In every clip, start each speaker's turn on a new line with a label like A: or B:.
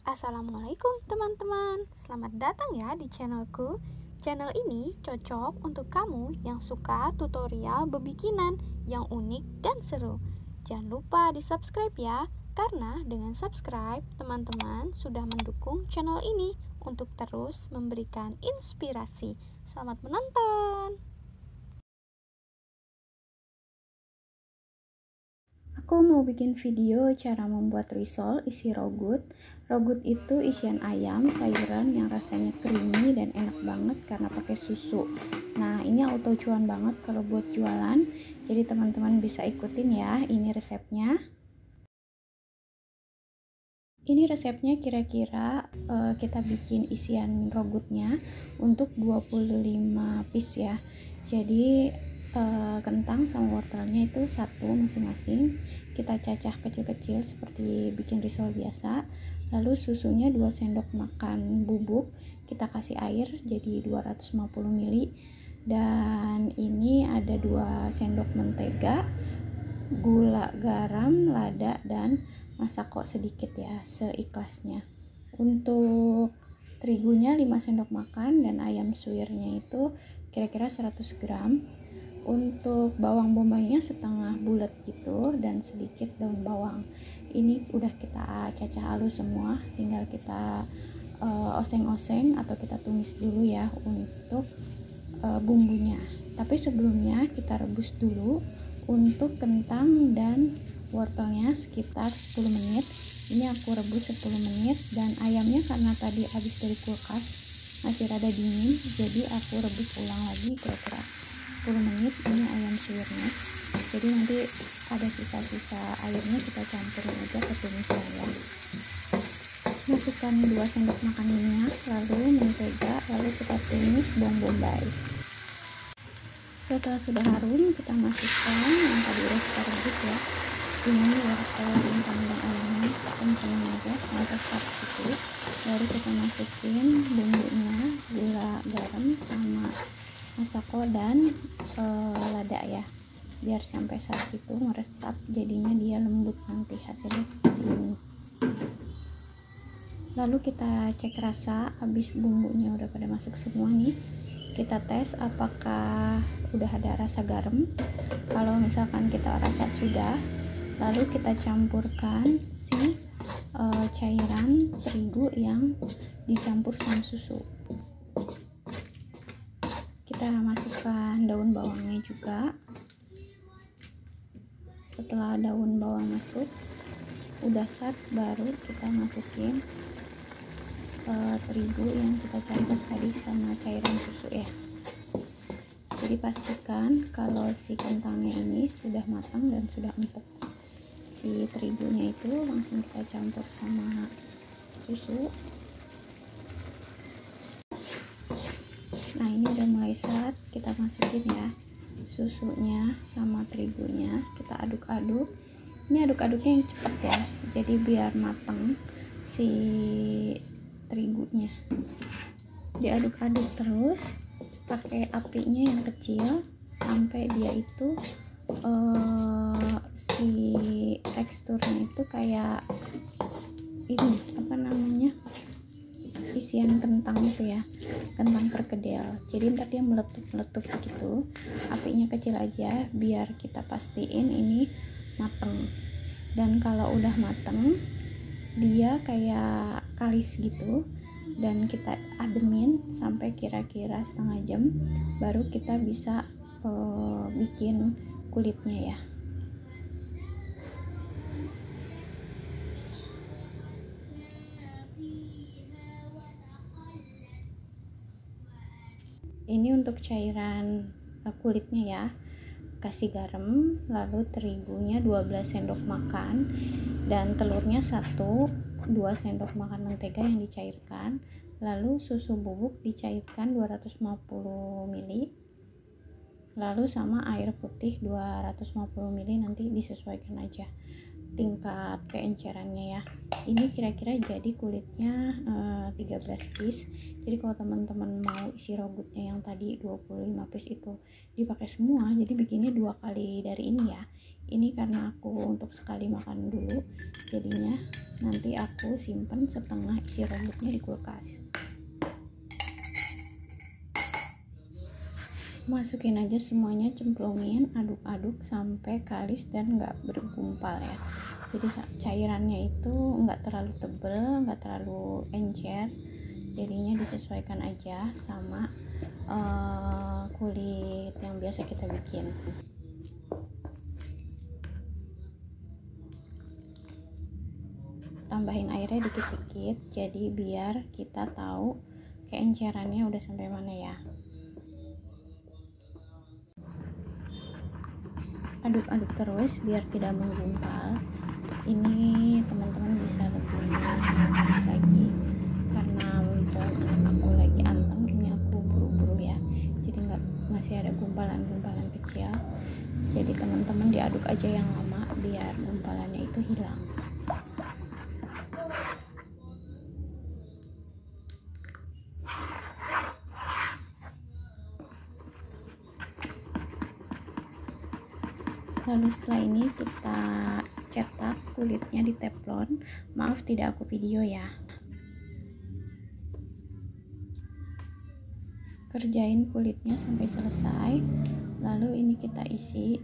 A: Assalamualaikum teman-teman, selamat datang ya di channelku. Channel ini cocok untuk kamu yang suka tutorial bebikinan yang unik dan seru. Jangan lupa di subscribe ya, karena dengan subscribe teman-teman sudah mendukung channel ini untuk terus memberikan inspirasi. Selamat menonton. Aku mau bikin video cara membuat risol isi rogut. Rogut itu isian ayam, sayuran yang rasanya creamy dan enak banget karena pakai susu. Nah, ini auto cuan banget kalau buat jualan. Jadi teman-teman bisa ikutin ya, ini resepnya. Ini resepnya kira-kira kita bikin isian rogutnya untuk 25 piece ya. Jadi kentang sama wortelnya itu satu masing-masing, kita cacah kecil-kecil seperti bikin risol biasa. Lalu susunya 2 sendok makan bubuk, kita kasih air jadi 250 ml. Dan ini ada 2 sendok mentega, gula, garam, lada, dan masako sedikit ya, seikhlasnya. Untuk terigunya 5 sendok makan dan ayam suwirnya itu kira-kira 100 gram. Untuk bawang bombaynya setengah bulat gitu dan sedikit daun bawang. Ini udah kita cacah halus semua, tinggal kita oseng-oseng atau kita tumis dulu ya untuk bumbunya. Tapi sebelumnya kita rebus dulu untuk kentang dan wortelnya sekitar 10 menit. Ini aku rebus 10 menit dan ayamnya karena tadi habis dari kulkas masih rada dingin, jadi aku rebus ulang lagi kira-kira 10 menit. Ini ayam suwirnya, jadi nanti ada sisa-sisa airnya kita campurin aja ke tumisan ya. Masukkan 2 sendok makan minyak, lalu mentega, lalu kita tumis bawang bombay. Setelah sudah harum, kita masukkan yang tadi udah kita rebus ya. Ini wortel, kentang dan ayamnya kita kencangin aja sampai satu gitu. Baru kita masukin bumbunya, gula, garam, sama masako dan lada ya, biar sampai saat itu meresap, jadinya dia lembut nanti hasilnya seperti ini. Lalu kita cek rasa, habis bumbunya udah pada masuk semua nih, kita tes apakah udah ada rasa garam. Kalau misalkan kita rasa sudah, lalu kita campurkan si cairan terigu yang dicampur sama susu. Kita masukkan daun bawangnya juga. Setelah daun bawang masuk udah sat, baru kita masukin terigu yang kita campur tadi sama cairan susu ya. Jadi pastikan kalau si kentangnya ini sudah matang dan sudah empuk. Si terigunya itu langsung kita campur sama susu. Nah, ini udah mulai sat, kita masukin ya susunya sama terigunya, kita aduk-aduk. Ini aduk-aduknya yang cepat ya, jadi biar matang si terigunya. Diaduk-aduk terus pakai apinya yang kecil sampai dia itu si teksturnya itu kayak ini apa namanya, isian kentang itu ya, kentang perkedel. Jadi ntar dia meletup gitu. Apinya kecil aja biar kita pastiin ini mateng. Dan kalau udah mateng, dia kayak kalis gitu, dan kita ademin sampai kira-kira setengah jam, baru kita bisa bikin kulitnya ya. Ini untuk cairan kulitnya ya, kasih garam, lalu terigunya 12 sendok makan dan telurnya 2 sendok makan mentega yang dicairkan, lalu susu bubuk dicairkan 250 ml, lalu sama air putih 250 ml, nanti disesuaikan aja tingkat keencerannya ya. Ini kira-kira jadi kulitnya 13 piece. Jadi kalau teman-teman mau isi rogutnya yang tadi 25 piece itu dipakai semua, jadi bikinnya 2 kali dari ini ya. Ini karena aku untuk sekali makan dulu, jadinya nanti aku simpen setengah isi rambutnya di kulkas. Masukin aja semuanya, cemplungin, aduk-aduk sampai kalis dan nggak bergumpal ya. Jadi cairannya itu nggak terlalu tebel, nggak terlalu encer, jadinya disesuaikan aja sama kulit yang biasa kita bikin. Tambahin airnya dikit-dikit, jadi biar kita tahu keencerannya udah sampai mana ya. Aduk-aduk terus biar tidak menggumpal. Ini teman-teman bisa lebih halus lagi, karena mumpung aku lagi anteng, ini aku buru-buru ya, jadi masih ada gumpalan-gumpalan kecil. Jadi teman-teman diaduk aja yang lama biar gumpalannya itu hilang. Lalu setelah ini kita cetak kulitnya di teflon. Maaf tidak aku video ya. Kerjain kulitnya sampai selesai. Lalu ini kita isi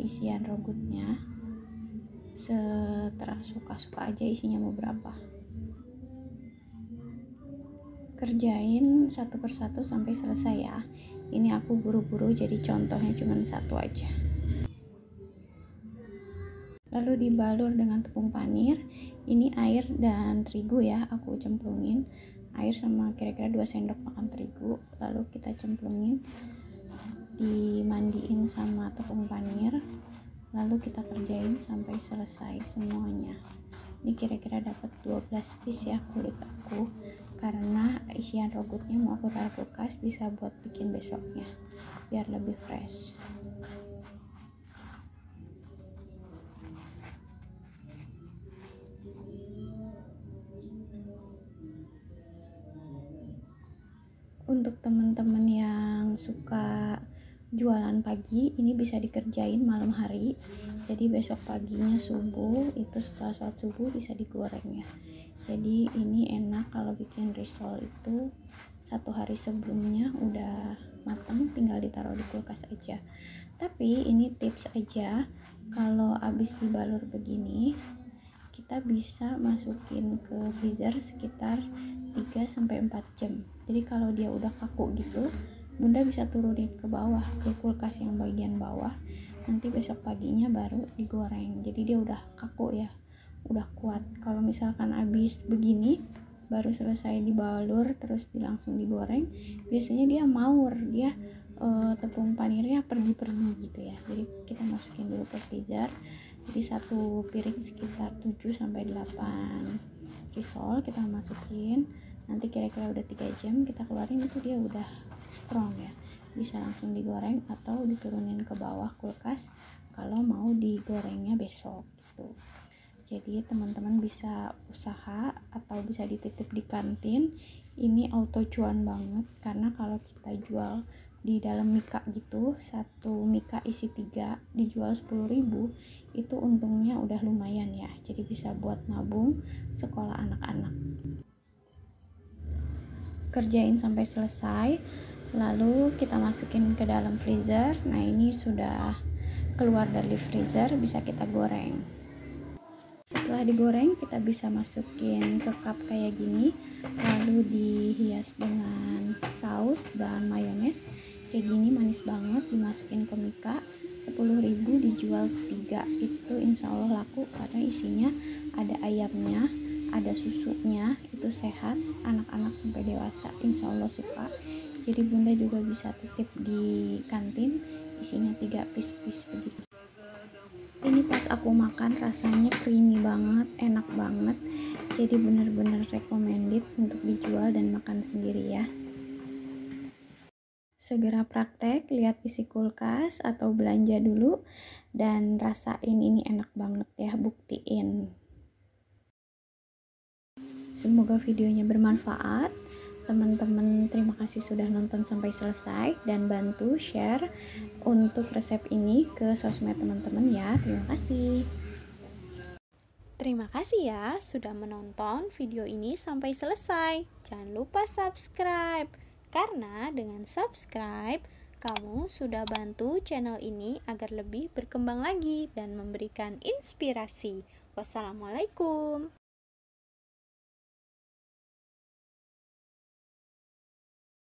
A: isian rambutnya. Suka-suka aja isinya mau berapa. Kerjain satu persatu sampai selesai ya. Ini aku buru-buru jadi contohnya cuma satu aja. Lalu dibalur dengan tepung panir. Ini air dan terigu ya, aku cemplungin air sama kira-kira 2 sendok makan terigu, lalu kita cemplungin, dimandiin sama tepung panir, lalu kita kerjain sampai selesai semuanya. Ini kira-kira dapat 12 piece ya kulit aku, karena isian rambutnya mau aku taruh kulkas, bisa buat bikin besoknya biar lebih fresh. Untuk teman-teman yang suka jualan pagi, ini bisa dikerjain malam hari, jadi besok paginya subuh, itu setelah sholat subuh bisa digoreng ya. Jadi ini enak kalau bikin risol itu 1 hari sebelumnya udah mateng, tinggal ditaruh di kulkas aja. Tapi ini tips aja, kalau habis dibalur begini kita bisa masukin ke freezer sekitar 3-4 jam. Jadi kalau dia udah kaku gitu, bunda bisa turunin ke bawah, ke kulkas yang bagian bawah, nanti besok paginya baru digoreng. Jadi dia udah kaku ya, udah kuat. Kalau misalkan habis begini baru selesai dibalur terus langsung digoreng, biasanya dia maur, dia tepung panirnya pergi-pergi gitu ya. Jadi kita masukin dulu ke freezer. Jadi satu piring sekitar 7-8 risol kita masukin, nanti kira-kira udah 3 jam kita keluarin, itu dia udah strong ya, bisa langsung digoreng atau diturunin ke bawah kulkas kalau mau digorengnya besok gitu. Jadi teman-teman bisa usaha atau bisa dititip di kantin, ini auto cuan banget, karena kalau kita jual di dalam mika gitu, satu mika isi 3 dijual 10.000, itu untungnya udah lumayan ya, jadi bisa buat nabung sekolah anak-anak. Kerjain sampai selesai, lalu kita masukin ke dalam freezer. Nah ini sudah keluar dari freezer, bisa kita goreng. Setelah digoreng kita bisa masukin ke cup kayak gini, lalu dihias dengan saus dan mayones kayak gini, manis banget. Dimasukin ke mika, 10.000 dijual 3, itu insya Allah laku, karena isinya ada ayamnya, ada susunya, itu sehat, anak-anak sampai dewasa insya Allah suka. Jadi bunda juga bisa titip di kantin, isinya 3 piece begitu. Ini pas aku makan rasanya creamy banget, enak banget, jadi bener-bener recommended untuk dijual dan makan sendiri ya. Segera praktek, lihat isi kulkas atau belanja dulu dan rasain, ini enak banget ya, buktiin. Semoga videonya bermanfaat. Teman-teman terima kasih sudah nonton sampai selesai, dan bantu share untuk resep ini ke sosmed teman-teman ya. Terima kasih.
B: Terima kasih ya sudah menonton video ini sampai selesai. Jangan lupa subscribe, karena dengan subscribe, kamu sudah bantu channel ini agar lebih berkembang lagi dan memberikan inspirasi. Wassalamualaikum.